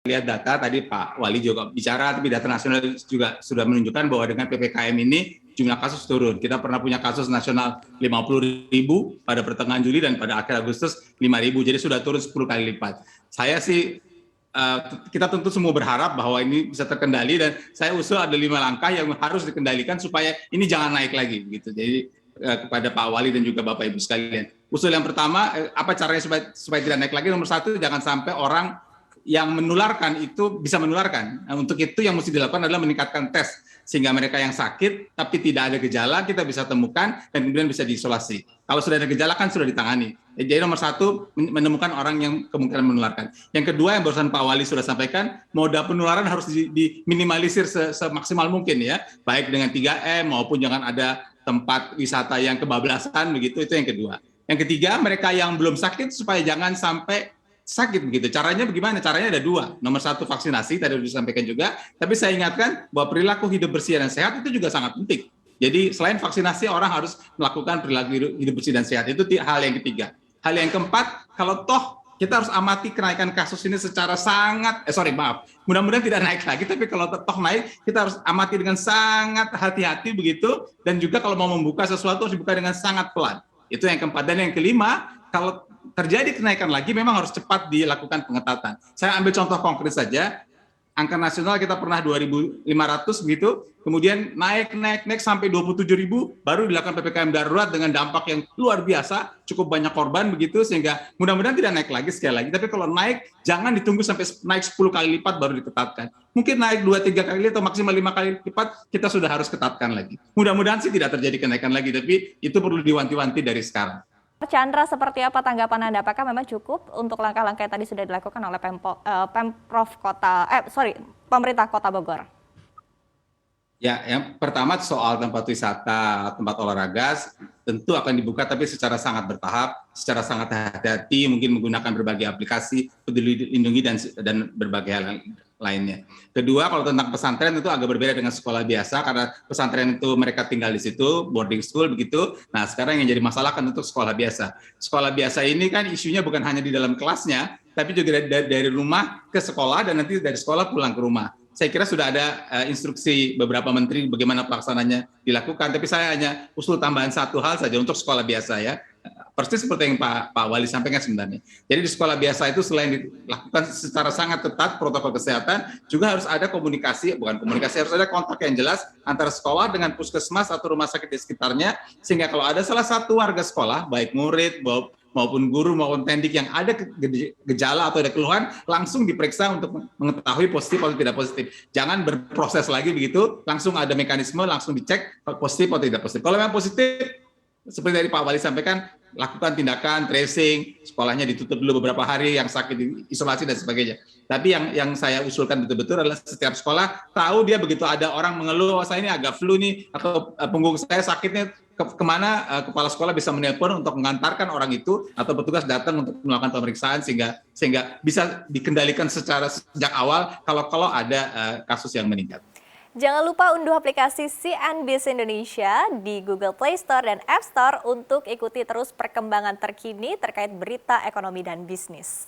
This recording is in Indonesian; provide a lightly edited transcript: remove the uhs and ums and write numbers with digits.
lihat data tadi Pak Wali juga bicara, tapi data nasional juga sudah menunjukkan bahwa dengan PPKM ini jumlah kasus turun. Kita pernah punya kasus nasional 50.000 pada pertengahan Juli dan pada akhir Agustus 5.000. Jadi sudah turun 10 kali lipat. Saya sih kita tentu semua berharap bahwa ini bisa terkendali dan saya usul ada 5 langkah yang harus dikendalikan supaya ini jangan naik lagi gitu. Jadi kepada Pak Wali dan juga Bapak Ibu sekalian. Usul yang pertama, apa caranya supaya tidak naik lagi? Nomor satu, jangan sampai orang yang menularkan itu bisa menularkan. Nah, untuk itu yang mesti dilakukan adalah meningkatkan tes sehingga mereka yang sakit tapi tidak ada gejala kita bisa temukan dan kemudian bisa diisolasi. Kalau sudah ada gejala kan sudah ditangani. Jadi nomor satu menemukan orang yang kemungkinan menularkan. Yang kedua yang barusan Pak Wali sudah sampaikan, moda penularan harus diminimalisir semaksimal mungkin ya, baik dengan 3M maupun jangan ada tempat wisata yang kebablasan begitu, itu yang kedua. Yang ketiga, mereka yang belum sakit supaya jangan sampai sakit begitu. Caranya bagaimana? Caranya ada dua. Nomor satu vaksinasi, tadi sudah disampaikan juga. Tapi saya ingatkan bahwa perilaku hidup bersih dan sehat itu juga sangat penting. Jadi selain vaksinasi, orang harus melakukan perilaku hidup bersih dan sehat. Itu hal yang ketiga. Hal yang keempat, kalau toh kita harus amati kenaikan kasus ini secara sangat, mudah-mudahan tidak naik lagi, tapi kalau toh naik, kita harus amati dengan sangat hati-hati begitu, dan juga kalau mau membuka sesuatu harus dibuka dengan sangat pelan. Itu yang keempat. Dan yang kelima, kalau terjadi kenaikan lagi memang harus cepat dilakukan pengetatan. Saya ambil contoh konkret saja, angka nasional kita pernah 2.500 begitu, kemudian naik sampai 27.000, baru dilakukan PPKM darurat dengan dampak yang luar biasa, cukup banyak korban begitu, sehingga mudah-mudahan tidak naik lagi sekali lagi. Tapi kalau naik, jangan ditunggu sampai naik 10 kali lipat baru diketatkan. Mungkin naik 2-3 kali atau maksimal 5 kali lipat, kita sudah harus ketatkan lagi. Mudah-mudahan sih tidak terjadi kenaikan lagi, tapi itu perlu diwanti-wanti dari sekarang. Chandra, seperti apa tanggapan Anda? Apakah memang cukup untuk langkah-langkah yang tadi sudah dilakukan oleh pemerintah Kota Bogor? Ya, yang pertama soal tempat wisata, tempat olahraga tentu akan dibuka tapi secara sangat bertahap, secara sangat hati-hati, mungkin menggunakan berbagai aplikasi Peduli Lindungi dan berbagai hal lainnya. Kedua, kalau tentang pesantren itu agak berbeda dengan sekolah biasa karena pesantren itu mereka tinggal di situ, boarding school begitu. Nah, sekarang yang jadi masalah kan untuk sekolah biasa. Sekolah biasa ini kan isunya bukan hanya di dalam kelasnya, tapi juga dari rumah ke sekolah dan nanti dari sekolah pulang ke rumah. Saya kira sudah ada instruksi beberapa menteri bagaimana pelaksananya dilakukan, tapi saya hanya usul tambahan satu hal saja untuk sekolah biasa ya. Persis seperti yang Pak Wali sampaikan sebenarnya. Jadi di sekolah biasa itu selain dilakukan secara sangat ketat protokol kesehatan, juga harus ada harus ada kontak yang jelas antara sekolah dengan puskesmas atau rumah sakit di sekitarnya, sehingga kalau ada salah satu warga sekolah, baik murid maupun guru maupun pendik yang ada gejala atau ada keluhan, langsung diperiksa untuk mengetahui positif atau tidak positif. Jangan berproses lagi begitu, langsung ada mekanisme, langsung dicek positif atau tidak positif. Kalau memang positif, seperti dari Pak Wali sampaikan, lakukan tindakan tracing, sekolahnya ditutup dulu beberapa hari, yang sakit diisolasi dan sebagainya. Tapi yang saya usulkan betul-betul adalah setiap sekolah tahu dia begitu ada orang mengeluh, saya ini agak flu nih, atau punggung saya sakitnya, kemana kepala sekolah bisa menelpon untuk mengantarkan orang itu atau petugas datang untuk melakukan pemeriksaan sehingga bisa dikendalikan secara sejak awal kalau ada kasus yang meningkat. Jangan lupa unduh aplikasi CNBC Indonesia di Google Play Store dan App Store untuk ikuti terus perkembangan terkini terkait berita ekonomi dan bisnis.